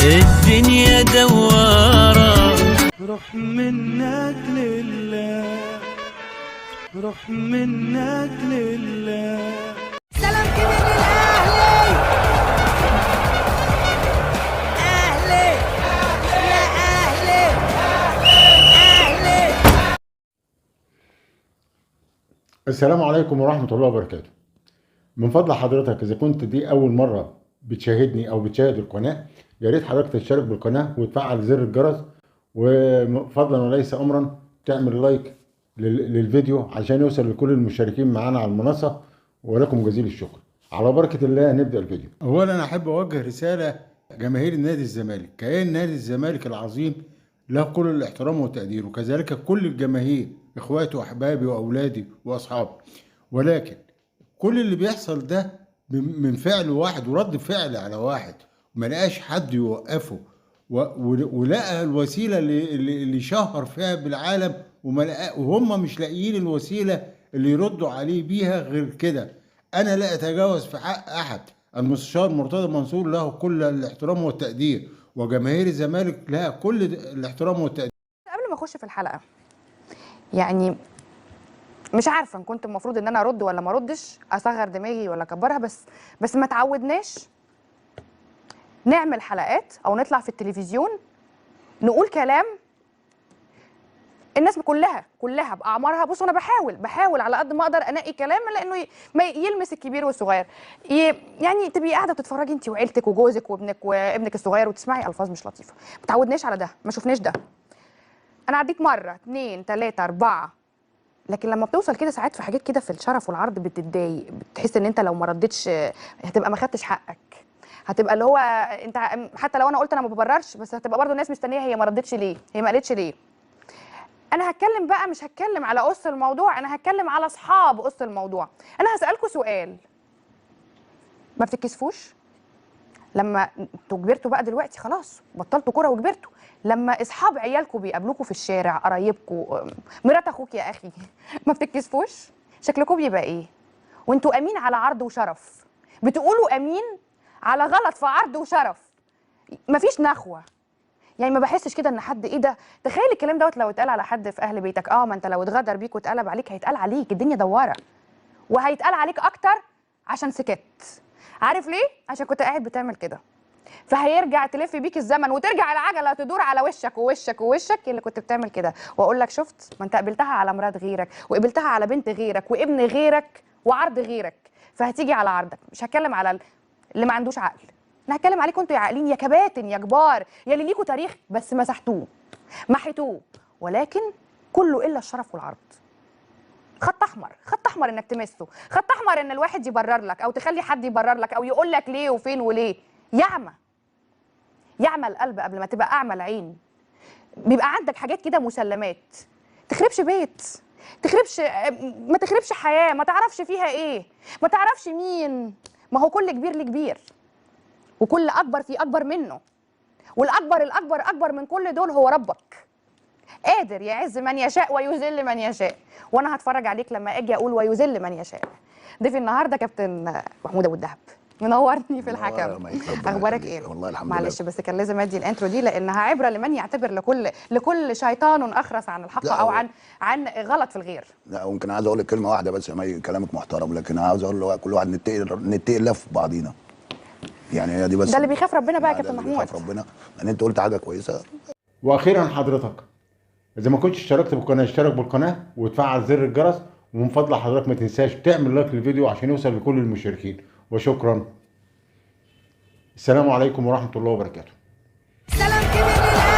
الدنيا دوارة. روح منك لله، روح منك لله. سلام كبير للأهلي، أهلي يا أهلي أهلي. السلام عليكم ورحمة الله وبركاته. من فضل حضرتك إذا كنت دي أول مرة بتشاهدني أو بتشاهد القناة، يا ريت حضرتك تشترك بالقناة وتفعل زر الجرس، وفضلا وليس أمرا تعمل لايك للفيديو عشان يوصل لكل المشتركين معانا على المنصة، ولكم جزيل الشكر. على بركة الله نبدأ الفيديو. أولا أنا أحب أوجه رسالة جماهير نادي الزمالك، كيان نادي الزمالك العظيم له كل الاحترام والتقدير، وكذلك كل الجماهير إخواتي وأحبابي وأولادي وأصحابي، ولكن كل اللي بيحصل ده من فعل واحد ورد فعل على واحد، وما لقاش حد يوقفه، ولقى الوسيله اللي شهر فيها بالعالم، وهم مش لاقيين الوسيله اللي يردوا عليه بيها غير كده. انا لا اتجاوز في حق احد. المستشار مرتضى منصور له كل الاحترام والتقدير، وجماهير الزمالك لها كل الاحترام والتقدير. قبل ما اخش في الحلقه، يعني مش عارفه ان كنت المفروض ان انا ارد ولا ما اردش، اصغر دماغي ولا اكبرها، بس ما تعودناش نعمل حلقات او نطلع في التلفزيون نقول كلام الناس كلها باعمارها. بص انا بحاول على قد ما اقدر انقي كلام لانه ما يلمس الكبير والصغير. يعني تبقي قاعده بتتفرجي انت وعيلتك وجوزك وابنك الصغير وتسمعي الفاظ مش لطيفه. ما تعودناش على ده، ما شفناش ده. انا عديت مره 2 3 4، لكن لما بتوصل كده ساعات في حاجات كده في الشرف والعرض بتتضايق، بتحس ان انت لو ما ردتش هتبقى ما خدتش حقك، هتبقى اللي هو انت حتى لو انا قلت انا ما ببررش، بس هتبقى برضو الناس مستنيه هي ما ردتش ليه، هي ما قالتش ليه. انا هتكلم بقى، مش هتكلم على قص الموضوع، انا هتكلم على اصحاب قص الموضوع. انا هسالكوا سؤال، ما بتتكسفوش لما انتوا كبرتوا بقى دلوقتي، خلاص بطلتوا كوره وكبرتوا، لما اصحاب عيالكم بيقابلوكوا في الشارع، قرايبكم، مرات اخوك يا اخي، ما بتتكسفوش؟ شكلكم بيبقى ايه وانتوا امين على عرض وشرف؟ بتقولوا امين على غلط في عرض وشرف، مفيش نخوه. يعني ما بحسش كده ان حد ايه ده. تخيل الكلام دوت لو اتقال على حد في اهل بيتك، ما انت لو اتغدر بيك واتقلب عليك هيتقال عليك الدنيا دواره، وهيتقال عليك اكتر عشان سكت. عارف ليه؟ عشان كنت قاعد بتعمل كده، فهيرجع تلف بيك الزمن وترجع العجله تدور على وشك ووشك ووشك اللي كنت بتعمل كده، واقول لك شفت، ما انت قبلتها على مرات غيرك، وقبلتها على بنت غيرك، وابن غيرك، وعرض غيرك، فهتيجي على عرضك. مش هتكلم على اللي ما عندوش عقل، انا هتكلم عليكم انتوا يا عاقلين، يا كباتن، يا كبار، يا اللي ليكوا تاريخ بس مسحتوه محيتوه، ولكن كله الا الشرف والعرض. خط احمر، خط احمر انك تمسه، خط احمر ان الواحد يبرر لك او تخلي حد يبرر لك او يقول لك ليه وفين وليه. يعمى القلب قبل ما تبقى اعمى العين. بيبقى عندك حاجات كده مسلمات، تخربش بيت، ما تخربش حياه، ما تعرفش فيها ايه، ما تعرفش مين. ما هو كل كبير ليه كبير، وكل اكبر في اكبر منه، والاكبر الاكبر اكبر من كل دول هو ربك، قادر يعز من يشاء ويذل من يشاء. وانا هتفرج عليك لما اجي اقول ويذل من يشاء. ضيفي النهارده كابتن محمود ابو الدهب، منورني في الحكم. اخبارك ايه؟ والله الحمد لله. معلش بس كان لازم ادي الانترو دي لانها عبره لمن يعتبر لكل شيطان اخرس عن الحق او عن غلط في الغير. لا ممكن عايز اقول لك كلمه واحده بس يا مي، كلامك محترم، لكن عاوز اقول له كل واحد نتقي الله في بعضينا. يعني هي دي بس، ده اللي بيخاف ربنا بقى يا كابتن محمود، بيخاف ربنا، لان انت قلت حاجه كويسه. واخيرا حضرتك اذا ما كنتش اشتركت بالقناه اشترك بالقناه وتفعل زر الجرس، ومن فضل حضرتك ما تنساش تعمل لايك للفيديو عشان يوصل لكل المشتركين، وشكرا. السلام عليكم ورحمه الله وبركاته. سلام كبير للأهلي.